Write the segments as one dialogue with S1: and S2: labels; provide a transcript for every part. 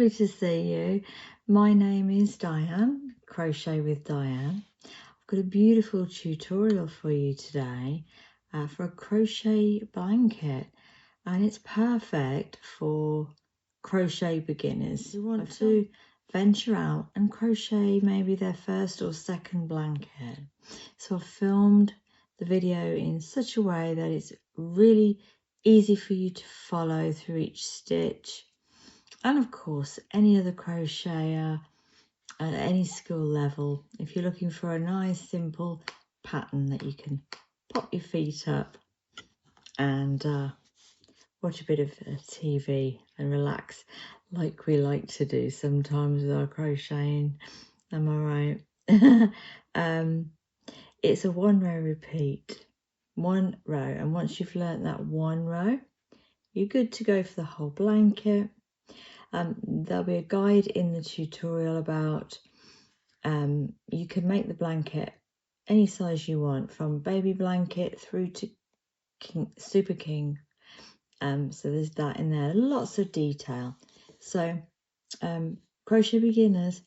S1: lovely to see you. My name is Diane, Crochet with Diane. I've got a beautiful tutorial for you today for a crochet blanket, and it's perfect for crochet beginners who want to venture out and crochet maybe their first or second blanket. So I've filmed the video in such a way that it's really easy for you to follow through each stitch. And of course, any other crocheter at any skill level, if you're looking for a nice simple pattern that you can pop your feet up and watch a bit of TV and relax like we like to do sometimes with our crocheting, am I right? It's a 1 row repeat, 1 row, and once you've learnt that 1 row, you're good to go for the whole blanket. There'll be a guide in the tutorial about you can make the blanket any size you want, from baby blanket through to super king. So there's that in there, lots of detail. So crochet beginners,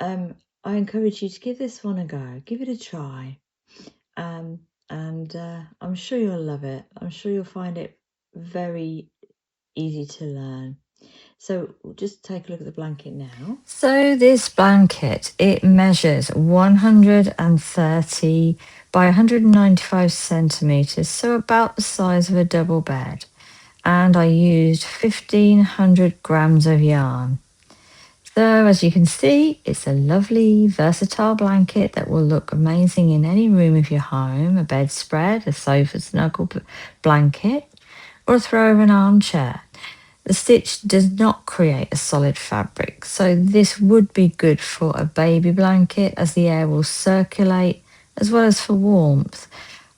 S1: I encourage you to give this one a go, give it a try, and I'm sure you'll love it. I'm sure you'll find it very easy to learn. So we'll just take a look at the blanket now.
S2: So this blanket, it measures 130 by 195 centimeters, so about the size of a double bed. And I used 1500 grams of yarn. So as you can see, it's a lovely versatile blanket that will look amazing in any room of your home, a bedspread, a sofa snuggle blanket, or a throw of an armchair. The stitch does not create a solid fabric, so this would be good for a baby blanket as the air will circulate as well as for warmth.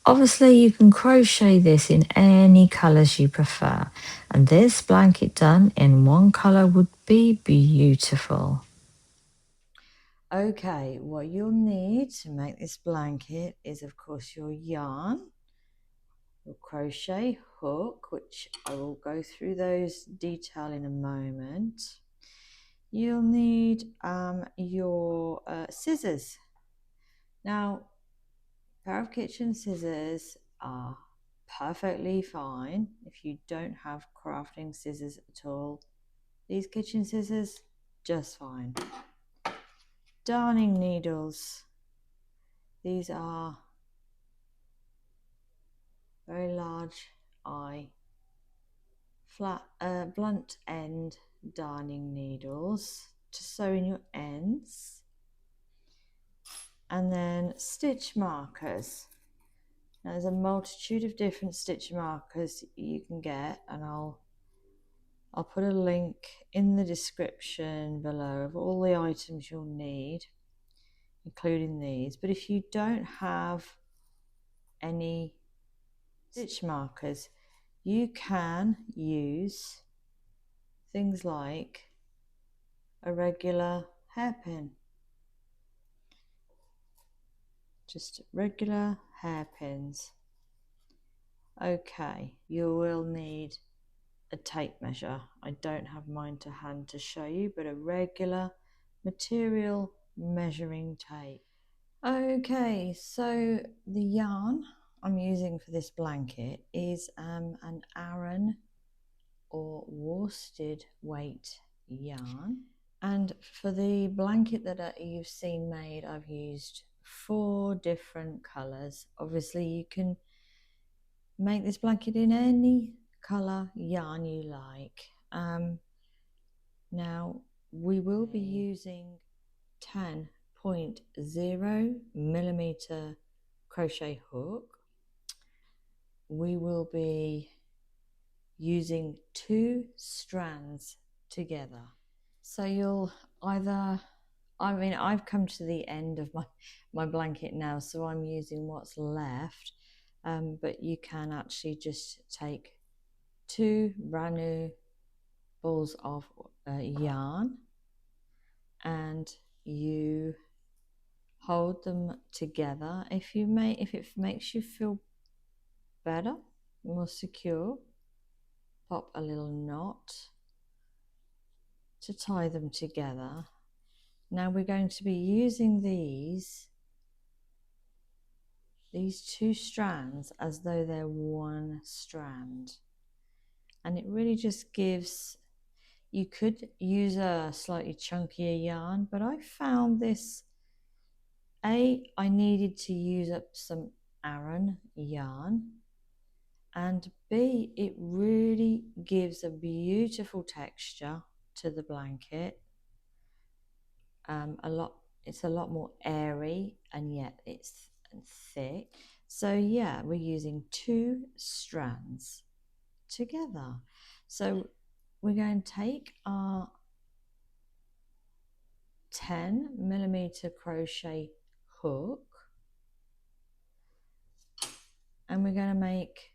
S2: Obviously, you can crochet this in any colours you prefer, and this blanket done in one colour would be beautiful.
S1: Okay, what you'll need to make this blanket is, of course, your yarn, your crochet hook, which I will go through those detail in a moment. You'll need your scissors. Now, a pair of kitchen scissors are perfectly fine if you don't have crafting scissors at all. These kitchen scissors, just fine. Darning needles. These are very large flat blunt end darning needles to sew in your ends, and then stitch markers. Now there's a multitude of different stitch markers you can get, and I'll put a link in the description below of all the items you'll need, including these. But if you don't have any stitch markers, you can use things like a regular hairpin, just regular hairpins. Okay, you will need a tape measure. I don't have mine to hand to show you, but a regular material measuring tape. Okay, so the yarn I'm using for this blanket is an Aran or worsted weight yarn, and for the blanket that you've seen made, I've used 4 different colours. Obviously you can make this blanket in any colour yarn you like. Now we will be using 10.0 millimeter crochet hook. We will be using 2 strands together. So you'll either, I've come to the end of my blanket now, so I'm using what's left, but you can actually just take 2 brand new balls of yarn, and you hold them together. If it makes you feel better, more secure, pop a little knot to tie them together. Now we're going to be using these two strands as though they're one strand, and it really just gives, you could use a slightly chunkier yarn, but I found this, I needed to use up some Aran yarn, and B, it really gives a beautiful texture to the blanket. It's a lot more airy, and yet it's thick. So yeah, we're using two strands together. So we're going to take our 10mm crochet hook, and we're going to make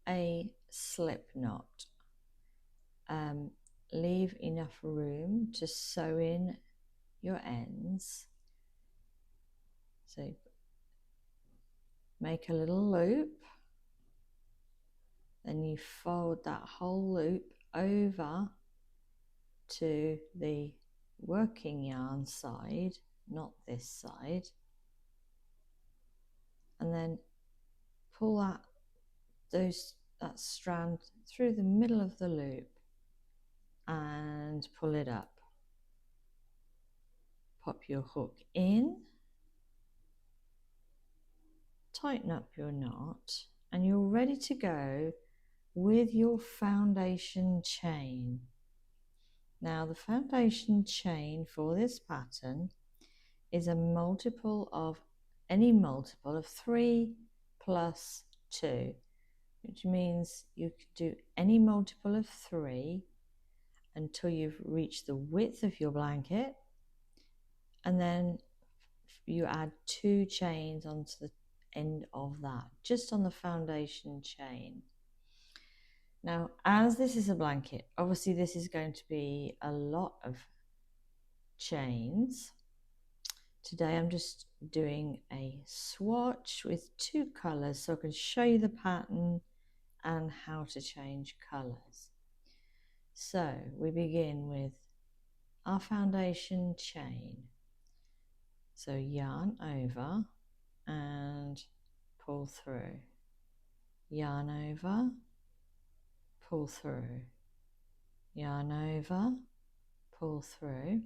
S1: a slip knot. Leave enough room to sew in your ends. So make a little loop, then you fold that whole loop over to the working yarn side, not this side, and then pull that strand through the middle of the loop and pull it up. Pop your hook in, tighten up your knot, and you're ready to go with your foundation chain. Now the foundation chain for this pattern is a multiple of, any multiple of 3 plus 2, which means you can do any multiple of 3 until you've reached the width of your blanket, and then you add 2 chains onto the end of that, just on the foundation chain. Now, as this is a blanket, obviously this is going to be a lot of chains. Today I'm just doing a swatch with 2 colors so I can show you the pattern and how to change colors. So we begin with our foundation chain. So yarn over and pull through, yarn over, pull through, yarn over, pull through.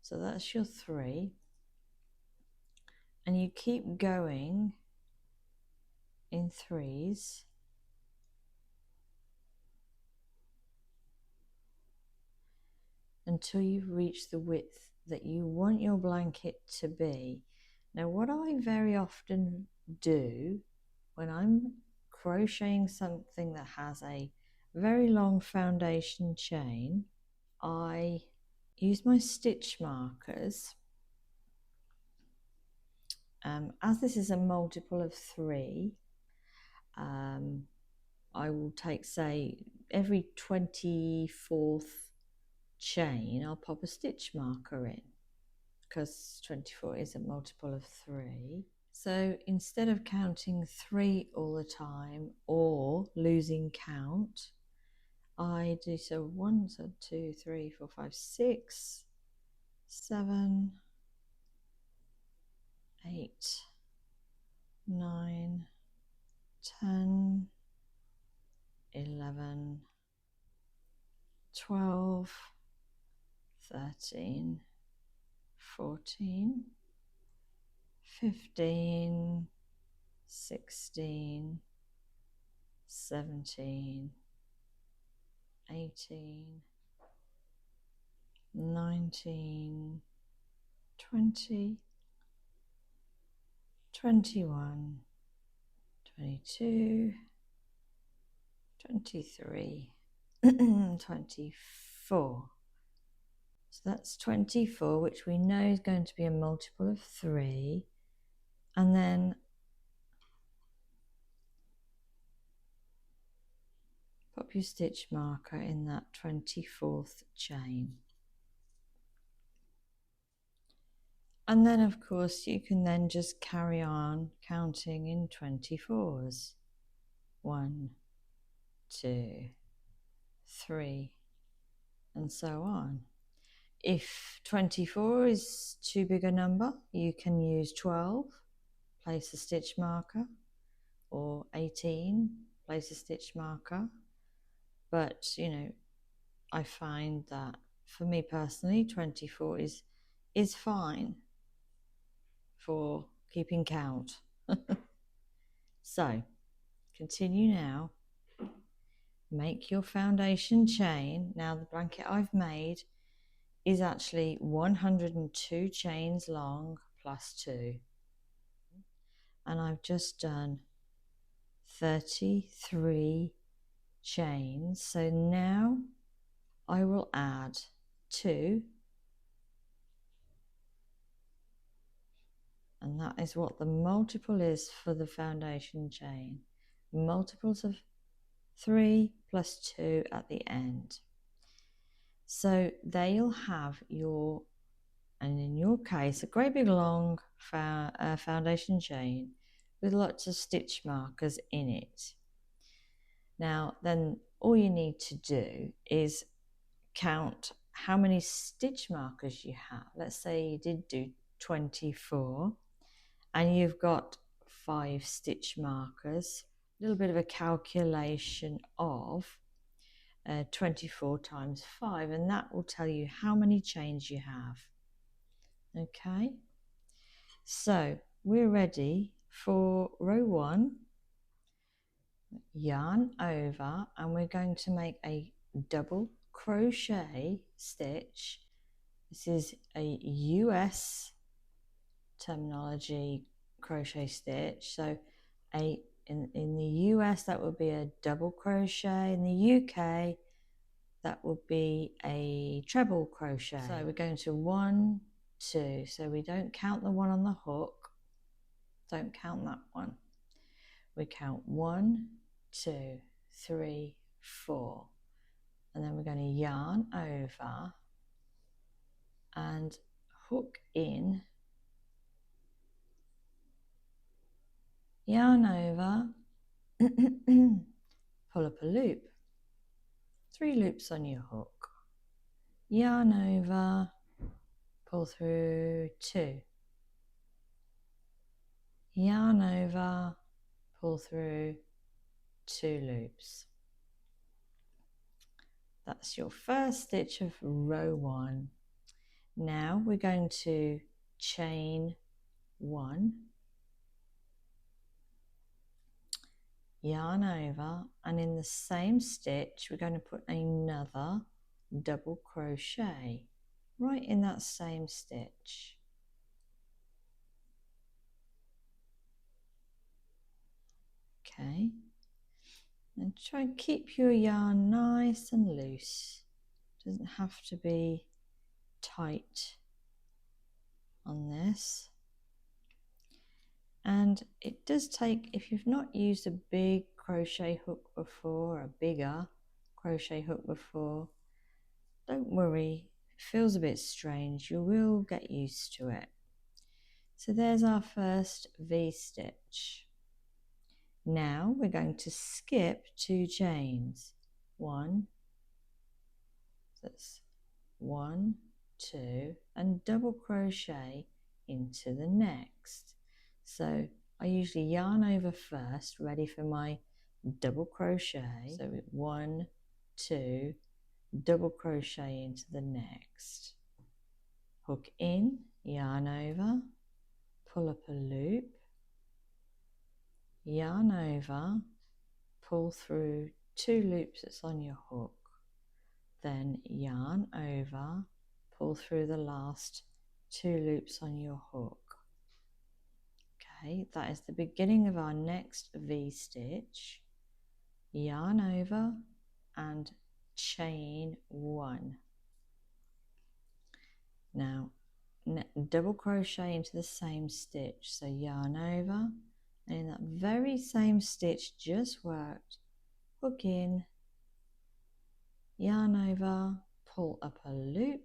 S1: So that's your 3, and you keep going in 3s until you've reached the width that you want your blanket to be. Now what I very often do when I'm crocheting something that has a very long foundation chain, I use my stitch markers. As this is a multiple of 3, I will take, say, every 24th chain, I'll pop a stitch marker in, because 24 is a multiple of 3. So instead of counting 3 all the time or losing count, I do 1, 2, 3, 4, 5, 6, 7, 8, 9, 10, 11, 12, 13, 14, 15, 16, 17, 18, 19, 20, 21, 22, 23, 24. So that's 24, which we know is going to be a multiple of 3. And then pop your stitch marker in that 24th chain. And then of course you can then just carry on counting in 24s. 1, 2, 3,
S2: and so on. If 24 is too big a number, you can use 12, place a stitch marker, or 18, place a stitch marker. But, you know, I find that for me personally, 24 is fine for keeping count. So, continue now. Make your foundation chain. Now the blanket I've made is actually 102 chains long plus 2. And I've just done 33 chains. So now I will add 2, and that is what the multiple is for the foundation chain. Multiples of 3 plus 2 at the end. So there you'll have your, and in your case, a great big long foundation chain with lots of stitch markers in it. Now then all you need to do is count how many stitch markers you have. Let's say you did do 24 and you've got 5 stitch markers. A little bit of a calculation of 24 times 5, and that will tell you how many chains you have. Okay, so we're ready for row 1. Yarn over, and we're going to make a double crochet stitch. This is a US terminology crochet stitch, so in the US that would be a double crochet. In the UK that would be a treble crochet. So we're going to 1, 2, so we don't count the one on the hook, don't count that one. We count 1, 2, 3, 4, and then we're going to yarn over and hook in, yarn over, pull up a loop, 3 loops on your hook, yarn over, pull through 2, yarn over, pull through 2 loops. That's your first stitch of row 1. Now we're going to chain 1, yarn over, and in the same stitch we're going to put another double crochet right in that same stitch. Okay, and try and keep your yarn nice and loose. Doesn't have to be tight on this. And it does take, if you've not used a big crochet hook before, a bigger crochet hook before, don't worry, if it feels a bit strange, you will get used to it. So there's our first V-stitch. Now we're going to skip 2 chains. 1, that's 1, 2, and double crochet into the next. So I usually yarn over first, ready for my double crochet. So 1, 2, double crochet into the next. Hook in, yarn over, pull up a loop, yarn over, pull through 2 loops that's on your hook, then yarn over, pull through the last 2 loops on your hook. Okay, that is the beginning of our next V-stitch. Yarn over and chain 1. Now double crochet into the same stitch, so yarn over, and in that very same stitch just worked, hook in, yarn over, pull up a loop,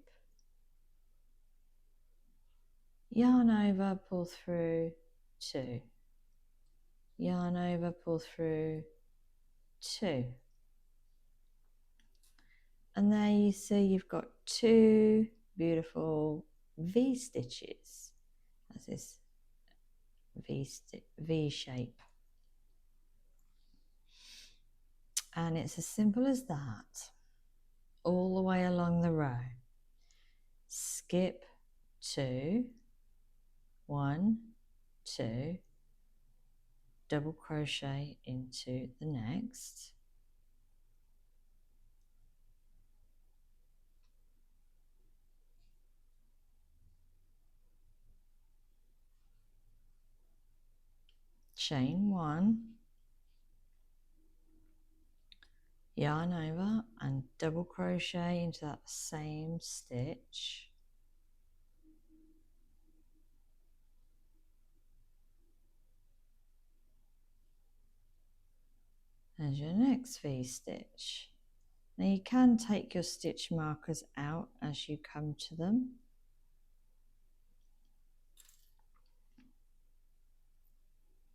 S2: yarn over, pull through 2, yarn over, pull through 2,
S1: And there you see you've got 2 beautiful V stitches. That's this V shape. And it's as simple as that, all the way along the row. Skip 2, 1, 2, double crochet into the next, chain 1, yarn over and double crochet into that same stitch, there's your next V stitch. Now you can take your stitch markers out as you come to them.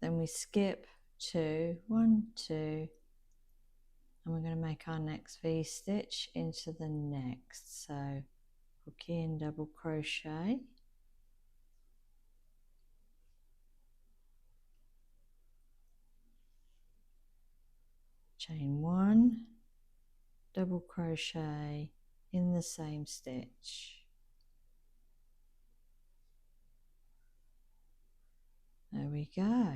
S1: Then we skip 2, 1, 2, and we're going to make our next V stitch into the next. So hook in, double crochet, chain 1, double crochet in the same stitch. There we go.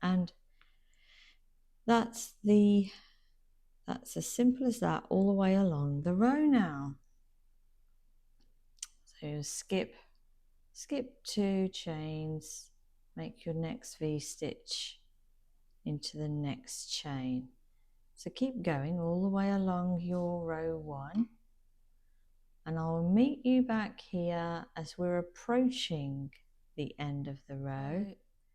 S1: And that's as simple as that all the way along the row now. So skip 2 chains, make your next V stitch into the next chain. So keep going all the way along your row 1, and I'll meet you back here as we're approaching the end of the row.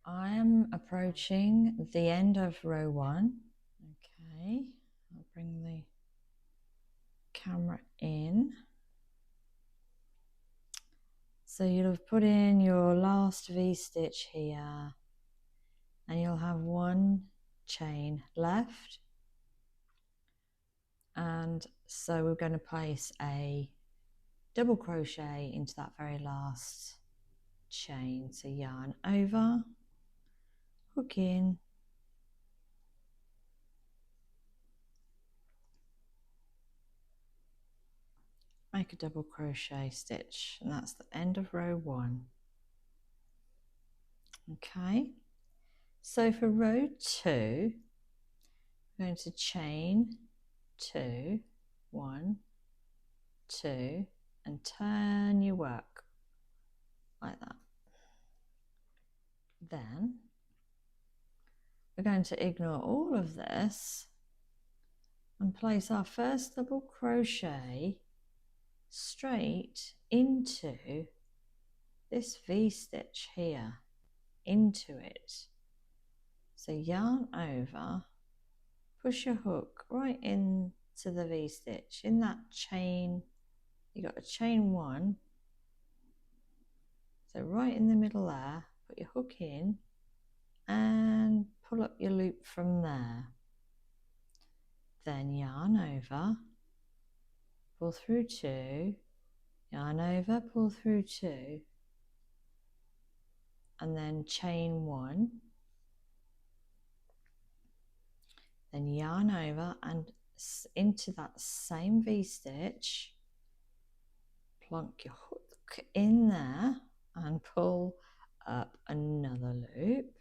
S1: I am approaching the end of row 1. Okay, I'll bring the camera in. So you'll have put in your last V stitch here, and you'll have 1 chain left. And so we're going to place a double crochet into that very last chain. So yarn over, hook in, make a double crochet stitch, and that's the end of row 1. Okay, so for row 2, we're going to chain 2, 1, 2, and turn your work like that. Then we're going to ignore all of this and place our first double crochet straight into this V stitch here, into it. So yarn over, push your hook right into the V stitch. In that chain, you got a chain 1, so right in the middle there, put your hook in and pull up your loop from there. Then yarn over, pull through 2, yarn over, pull through 2, and then chain 1, then yarn over and into that same V stitch, plonk your hook in there and pull up another loop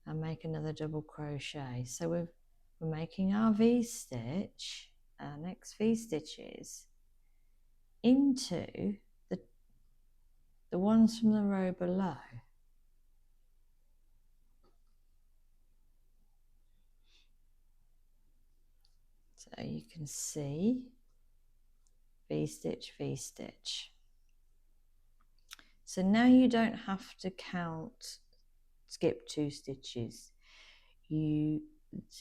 S1: and make another double crochet. So we're making our V stitch, our next V stitches, into the ones from the row below. So you can see V stitch, V stitch. So now you don't have to skip 2 stitches.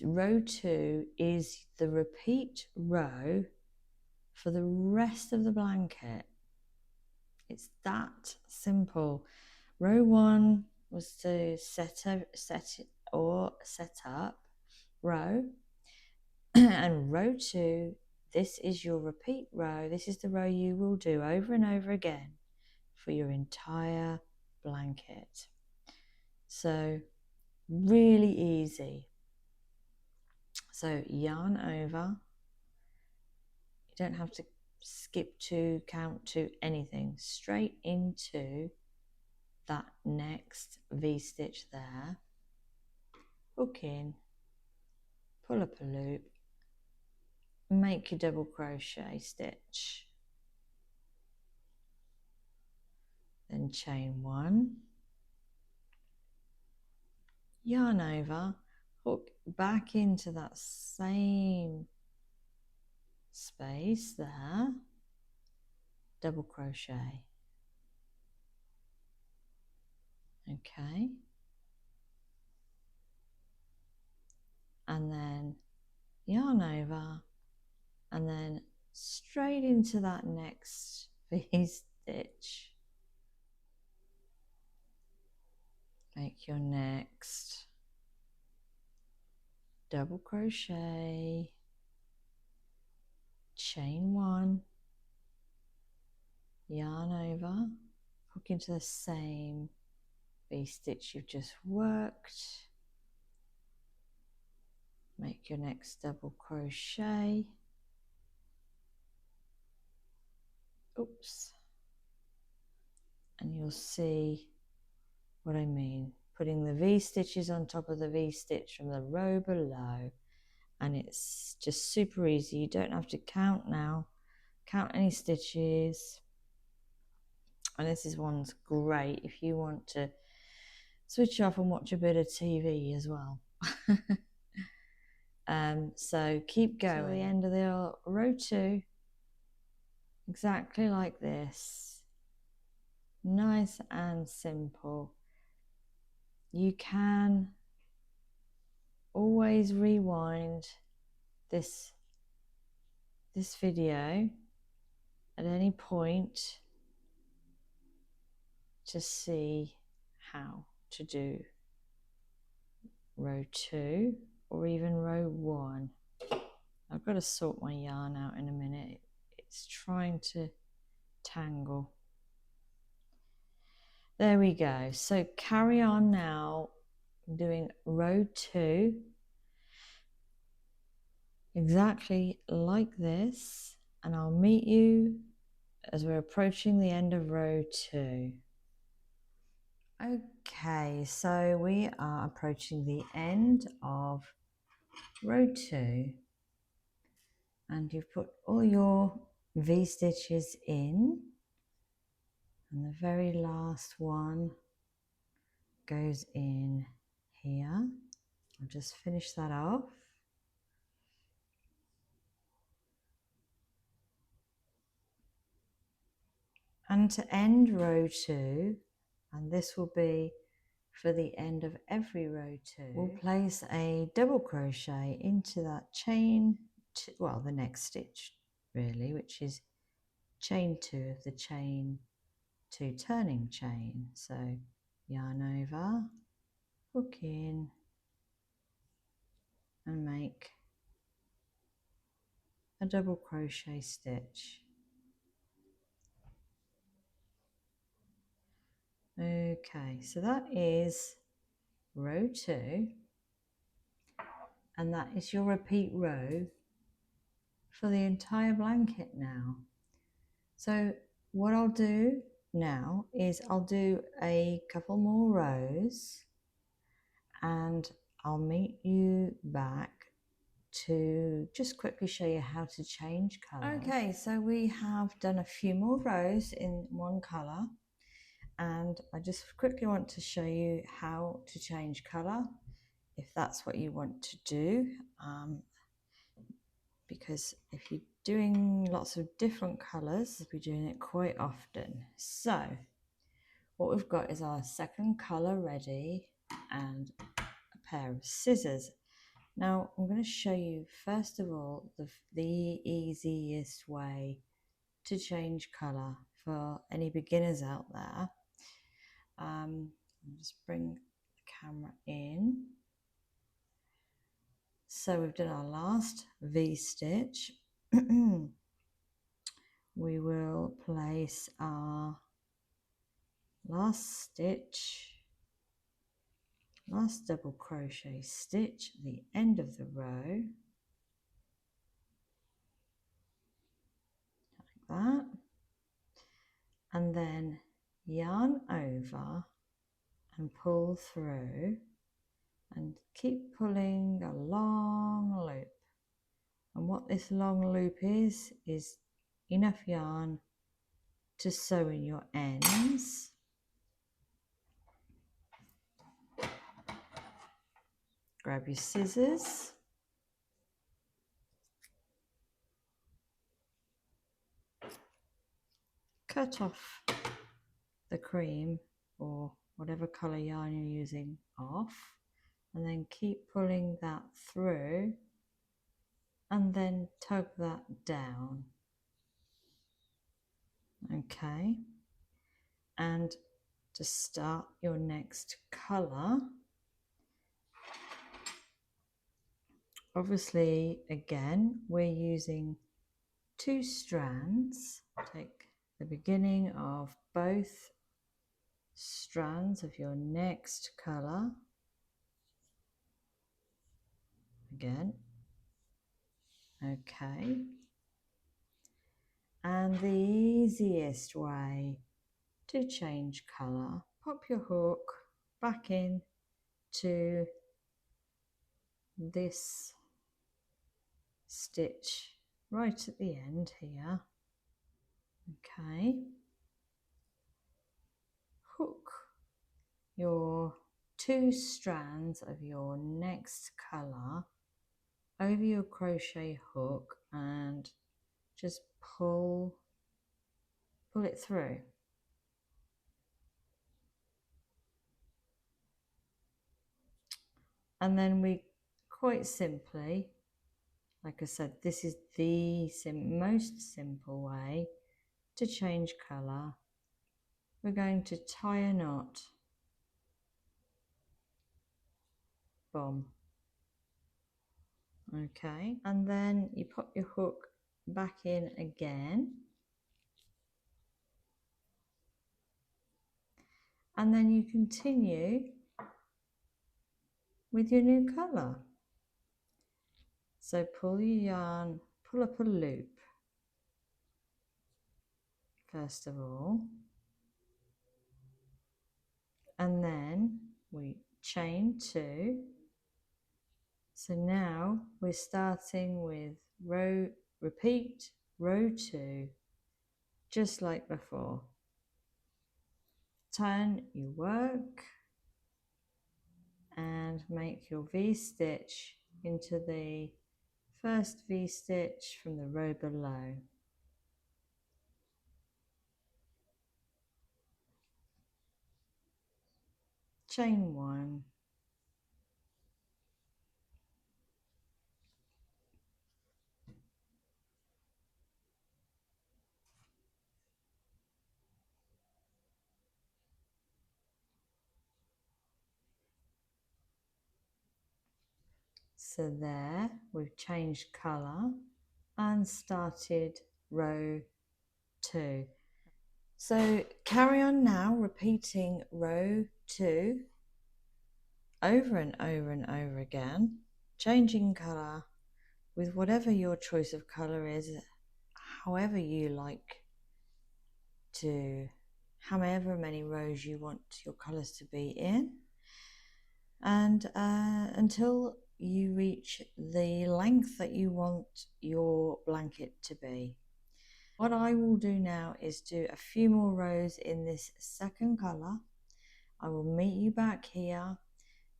S1: Row 2 is the repeat row for the rest of the blanket. It's that simple. Row 1 was to set up row. And row 2, this is your repeat row. This is the row you will do over and over again for your entire blanket. So really easy. So yarn over. You don't have to skip to, count to, anything. Straight into that next V-stitch there. Hook in, pull up a loop, make your double crochet stitch, then chain 1, yarn over, hook back into that same space there, double crochet. Okay, and then yarn over, and then straight into that next V-stitch. Make your next double crochet, chain 1, yarn over, hook into the same V-stitch you've just worked, make your next double crochet, oops, and you'll see what I mean, putting the V-stitches on top of the V-stitch from the row below, and it's just super easy. You don't have to count now, count any stitches, and this is one's great if you want to switch off and watch a bit of TV as well. So keep going. So the end of the row 2, exactly like this, nice and simple. You can always rewind this video at any point to see how to do row 2 or even row 1. I've got to sort my yarn out in a minute. It's trying to tangle. There we go. So carry on now doing row 2 exactly like this, and I'll meet you as we're approaching the end of row 2. Okay, so we are approaching the end of row 2, and you've put all your V-stitches in, and the very last one goes in here. I'll just finish that off. And to end row 2, and this will be for the end of every row 2, we'll place a double crochet into that chain, well, the next stitch really, which is chain 2 of the chain 2 turning chain. So yarn over, hook in, and make a double crochet stitch. Okay, so that is row 2, and that is your repeat row for the entire blanket now. So what I'll do now is I'll do a couple more rows, and I'll meet you back to just quickly show you how to change colour. Okay, so we have done a few more rows in one colour, and I just quickly want to show you how to change colour if that's what you want to do, because if you're doing lots of different colours, you'll be doing it quite often. So what we've got is our second colour ready and a pair of scissors. Now I'm going to show you first of all the easiest way to change colour for any beginners out there. I'll just bring the camera in. So we've done our last V-stitch. We will place our last double crochet stitch at the end of the row, like that, and then yarn over and pull through and keep pulling a long loop. And what this long loop is enough yarn to sew in your ends. Grab your scissors, cut off the cream or whatever colour yarn you're using off, and then keep pulling that through and then tug that down. Okay, and to start your next colour, obviously again we're using 2 strands. Take the beginning of both strands of your next colour, again, okay, and the easiest way to change colour, pop your hook back in to this stitch right at the end here, okay, hook your 2 strands of your next colour over your crochet hook and just pull it through. And then we quite simply, like I said, this is the most simple way to change colour. We're going to tie a knot, boom, okay, and then you pop your hook back in again, and then you continue with your new colour. So pull your yarn, pull up a loop first of all, and then we chain 2. So now we're starting with repeat row 2, just like before. Turn your work and make your V-stitch into the first V-stitch from the row below. Chain 1. So there, we've changed colour and started row 2. So carry on now, repeating row 2 over and over and over again, changing colour with whatever your choice of colour is, however you like to, however many rows you want your colours to be in, and until you reach the length that you want your blanket to be. What I will do now is do a few more rows in this second colour. I will meet you back here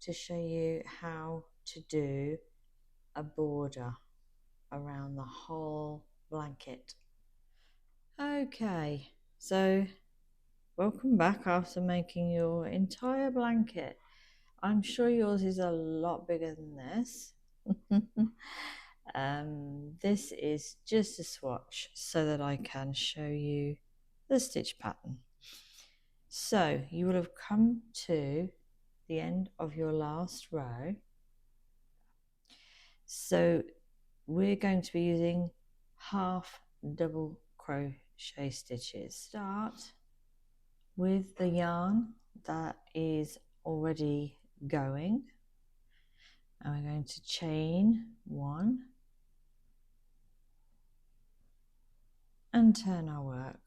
S1: to show you how to do a border around the whole blanket. Okay, so welcome back after making your entire blanket. I'm sure yours is a lot bigger than this. This is just a swatch so that I can show you the stitch pattern. So you will have come to the end of your last row.
S2: So we're going to be using half double crochet stitches. Start with the yarn that is already going, and we're going to chain 1 and turn our work.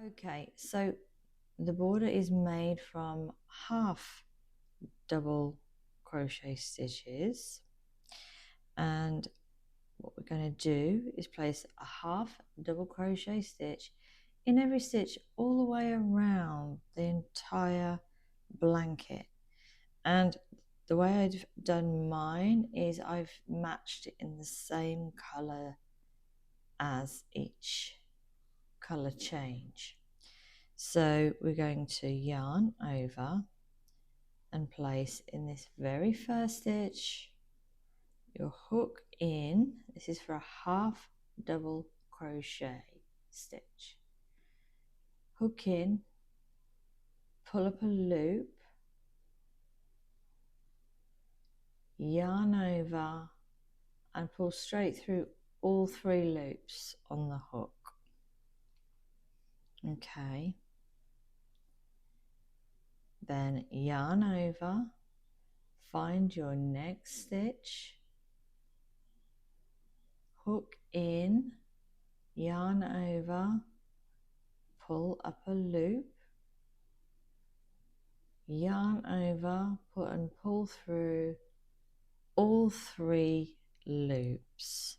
S2: Okay, so the border is made from half double crochet stitches, and what we're going to do is place a half double crochet stitch in every stitch all the way around the entire blanket. And the way I've done mine is I've matched it in the same color as each color change. So we're going to yarn over and place in this very first stitch your hook in. This is for a half double crochet stitch. Hook in, pull up a loop, yarn over and pull straight through all 3 loops on the hook. Okay, then yarn over, find your next stitch, hook in, yarn over, pull up a loop, yarn over, put and pull through all 3 loops,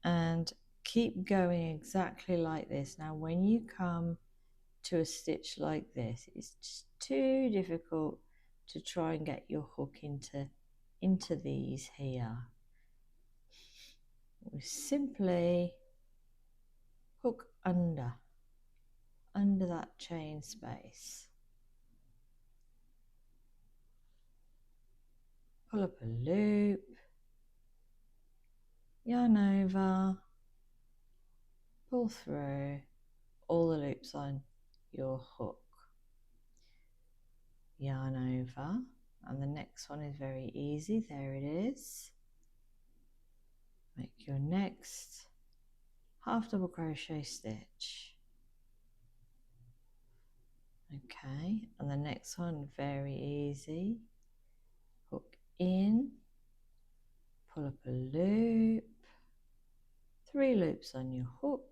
S2: and keep going exactly like this. Now when you come to a stitch like this, it's just too difficult to try and get your hook into these here. We simply hook under that chain space, pull up a loop, yarn over, pull through all the loops on your hook, yarn over, and the next one is very easy. There it is. Make your next half double crochet stitch. Okay, and the next one very easy. Hook in, pull up a loop, 3 loops on your hook,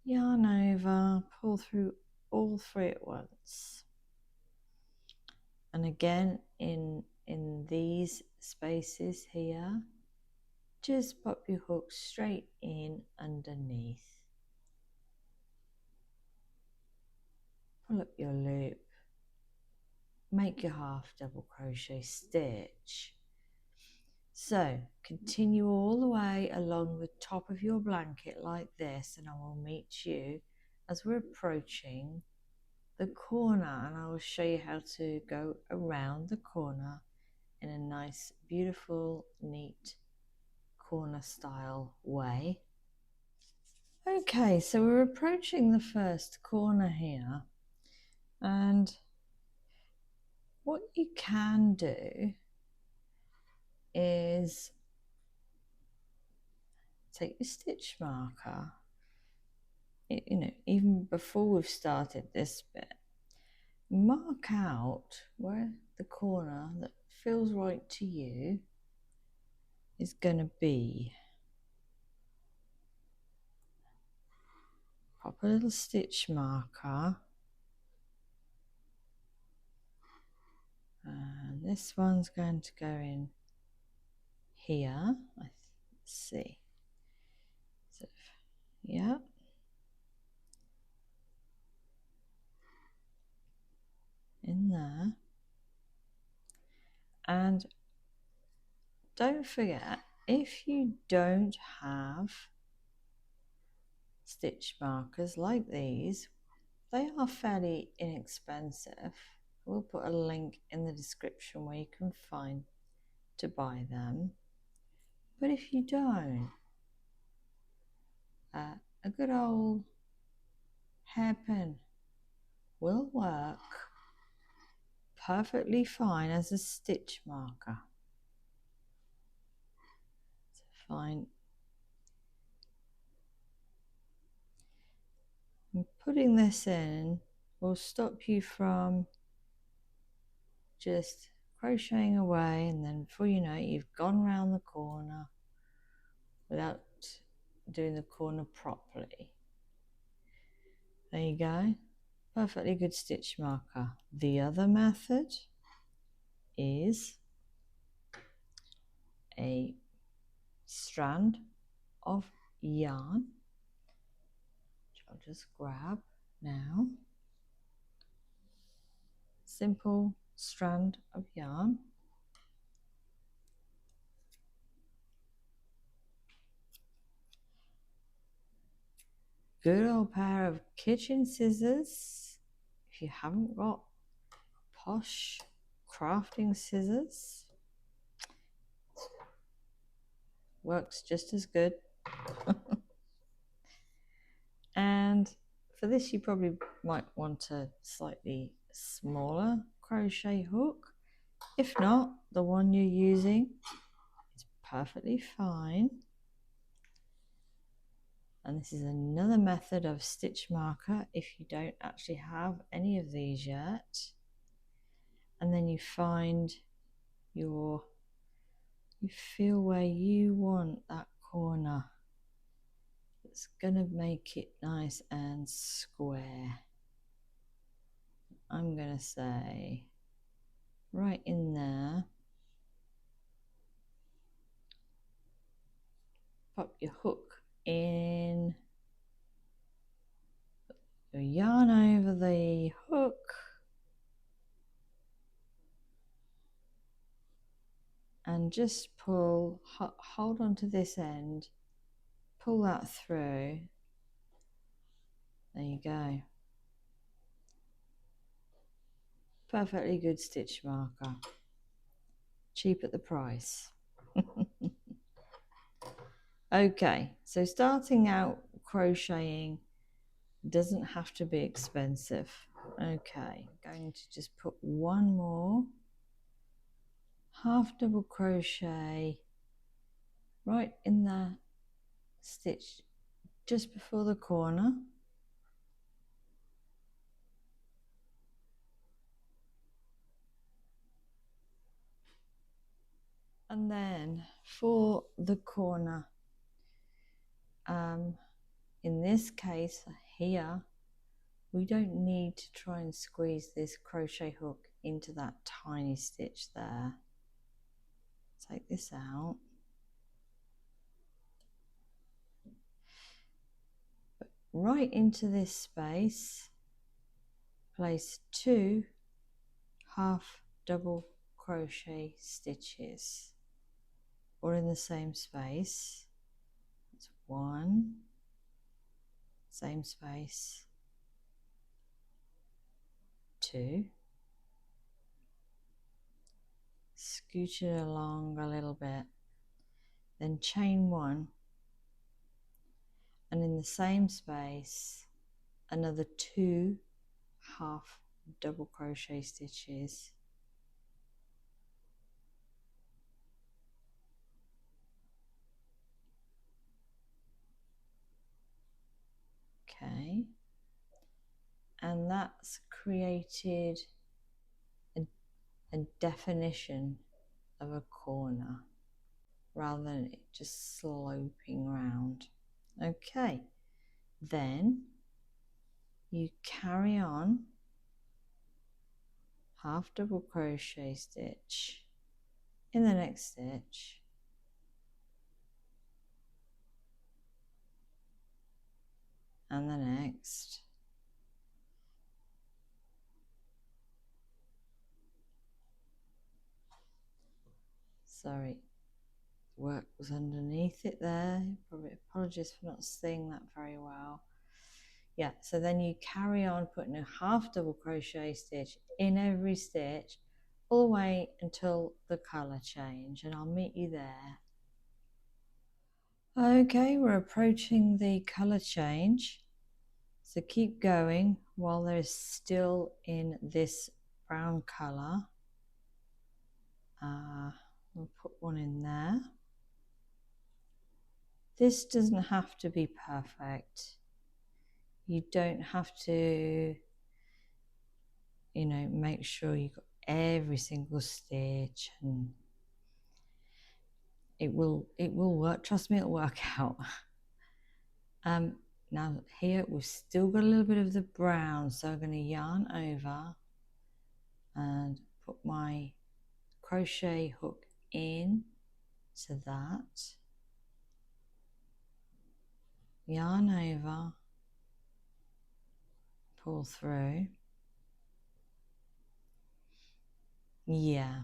S2: yarn over, pull through all 3 at once. And again in these spaces here, just pop your hook straight in underneath. Pull up your loop, make your half double crochet stitch. So continue all the way along the top of your blanket like this, and I will meet you as we're approaching the corner, and I will show you how to go around the corner in a nice, beautiful, neat corner style way. Okay, so we're approaching the first corner here, and what you can do is take your stitch marker, even before we've started this bit, mark out where the corner that feels right to you is going to be. Pop a little stitch marker, and this one's going to go in here. Let's see. So, yeah. In there. And don't forget, if you don't have stitch markers like these, they are fairly inexpensive. We'll put a link in the description where you can find to buy them. But if you don't, a good old hairpin will work perfectly fine as a stitch marker.
S1: fine. And putting this in will stop you from just crocheting away, and then before you know it, you've gone round the corner without doing the corner properly. There you go. Perfectly good stitch marker. The other method is a strand of yarn, which I'll just grab now. Simple strand of yarn. Good old pair of kitchen scissors. If you haven't got posh crafting scissors, works just as good. And for this, you probably might want a slightly smaller crochet hook. If not, the one you're using is perfectly fine. And this is another method of stitch marker if you don't actually have any of these yet. And then you find you feel where you want that corner. It's gonna make it nice and square. I'm gonna say right in there. Pop your hook in, put your yarn over the hook, and just pull, hold on to this end, pull that through. There you go. Perfectly good stitch marker. Cheap at the price. Okay, so starting out crocheting doesn't have to be expensive. Okay, I'm going to just put one more half double crochet right in the stitch just before the corner. And then for the corner, in this case here, we don't need to try and squeeze this crochet hook into that tiny stitch there. Take this out. But right into this space, place 2 half double crochet stitches, or in the same space. It's 1, same space, 2, scooch it along a little bit, then chain 1, and in the same space another 2 half double crochet stitches, okay, and that's created a definition of a corner rather than it just sloping around. Okay, then you carry on half double crochet stitch in the next stitch, and the next, sorry, work was underneath it there, probably apologies for not seeing that very well. Yeah, so then you carry on putting a half double crochet stitch in every stitch all the way until the colour change, and I'll meet you there. Okay, we're approaching the colour change, so keep going while they're still in this brown colour. We'll put one in there.
S2: This doesn't have to be perfect. You don't have to, you know, make sure you got every single stitch, and it will work. Trust me, it'll work out. Now here we've still got a little bit of the brown, so I'm going to yarn over and put my crochet hook in to that, yarn over, pull through. Yeah,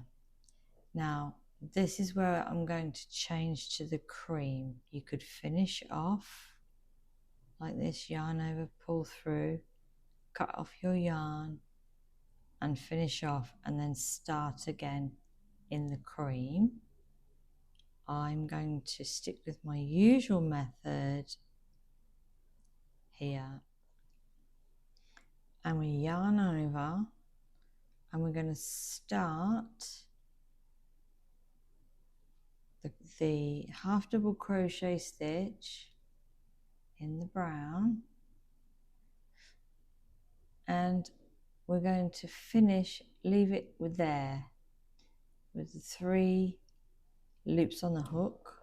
S2: now this is where I'm going to change to the cream. You could finish off like this, yarn over, pull through, cut off your yarn and finish off, and then start again in the cream. I'm going to stick with my usual method here, and we yarn over and we're going to start the half double crochet stitch in the brown, and we're going to finish, leave it with there with the 3 loops on the hook,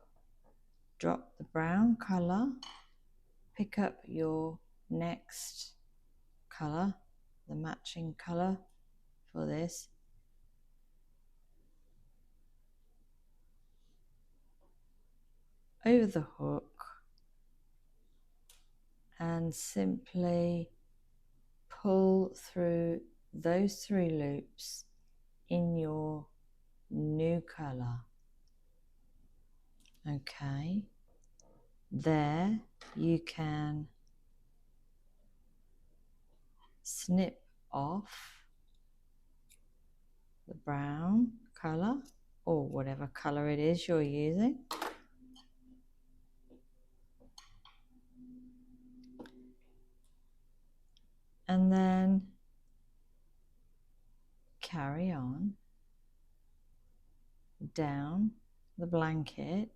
S2: drop the brown colour, pick up your next colour, the matching colour for this, over the hook, and simply pull through those 3 loops in your new colour. Okay, there you can snip off the brown colour or whatever colour it is you're using, and then carry on down the blanket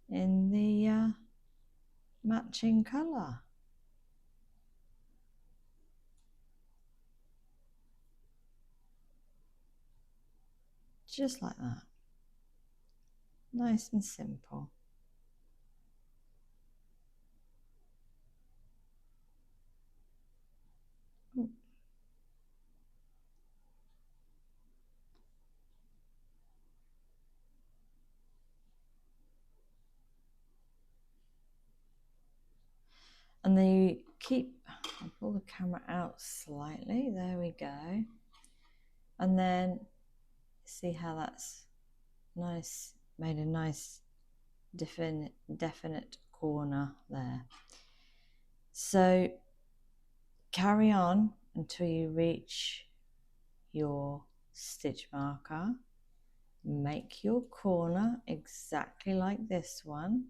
S2: in the matching colour. Just like that. Nice and simple. Ooh. And then you keep, I'll pull the camera out slightly, there we go. And then see how that's nice, made a nice definite corner there. So carry on until you reach your stitch marker, make your corner exactly like this one,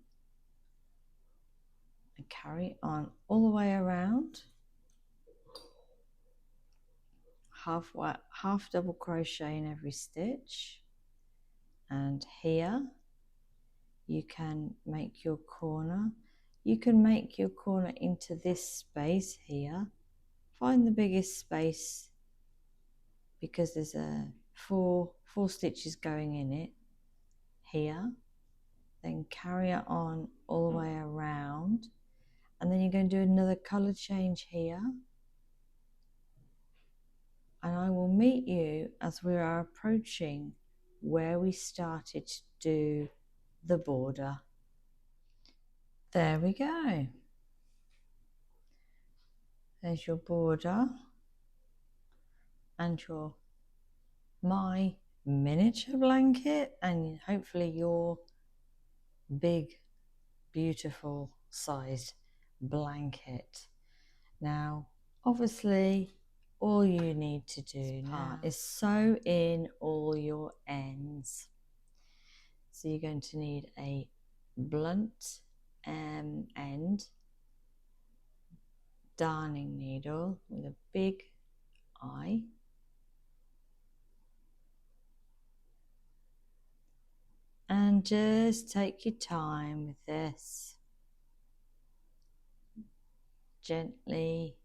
S2: and carry on all the way around, half double crochet in every stitch, and here you can make your corner. You can make your corner into this space here. Find the biggest space because there's four stitches going in it here. Then carry it on all the way around, and then you're going to do another color change here, and I will meet you as we are approaching where we started to do the border. There we go. There's your border and my miniature blanket, and hopefully your big beautiful sized blanket. Now obviously all you need to do now is sew in all your ends. So you're going to need a blunt end darning needle with a big eye,
S1: And just take your time with this. Gently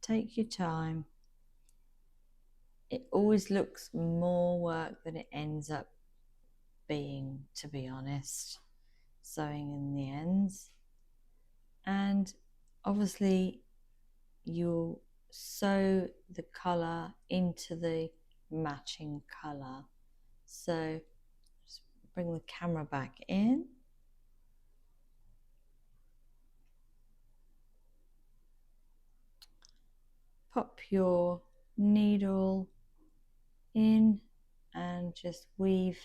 S1: take your time. It always looks more work than it ends up being, to be honest, sewing in the ends. And obviously you'll sew the colour into the matching colour. So just bring the camera back in. Pop your needle in and just weave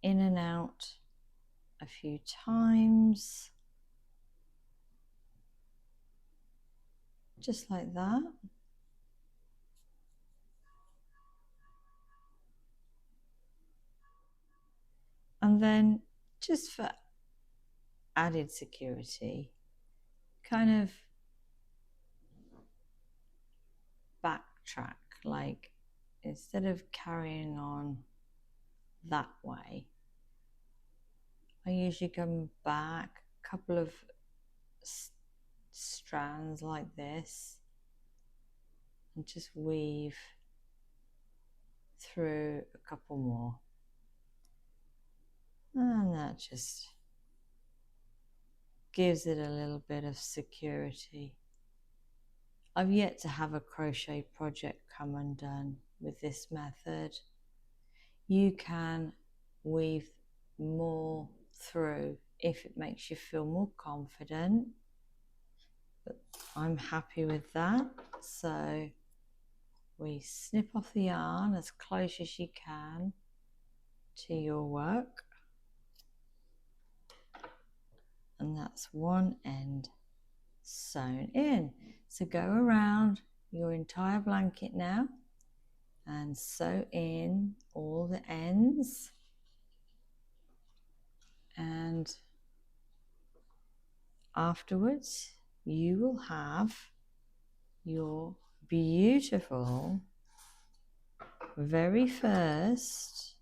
S1: in and out a few times, just like that. And then just for added security, kind of backtrack, like instead of carrying on that way, I usually come back a couple of strands like this and just weave through a couple more, and that just gives it a little bit of security. I've yet to have a crochet project come undone with this method. You can weave more through if it makes you feel more confident, but I'm happy with that. So we snip off the yarn as close as you can to your work, and that's one end sewn in. So go around your entire blanket now and sew in all the ends, and afterwards you will have your beautiful very first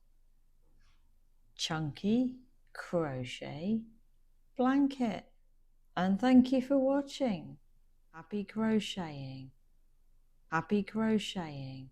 S1: chunky crochet blanket. And thank you for watching. Happy crocheting. Happy crocheting.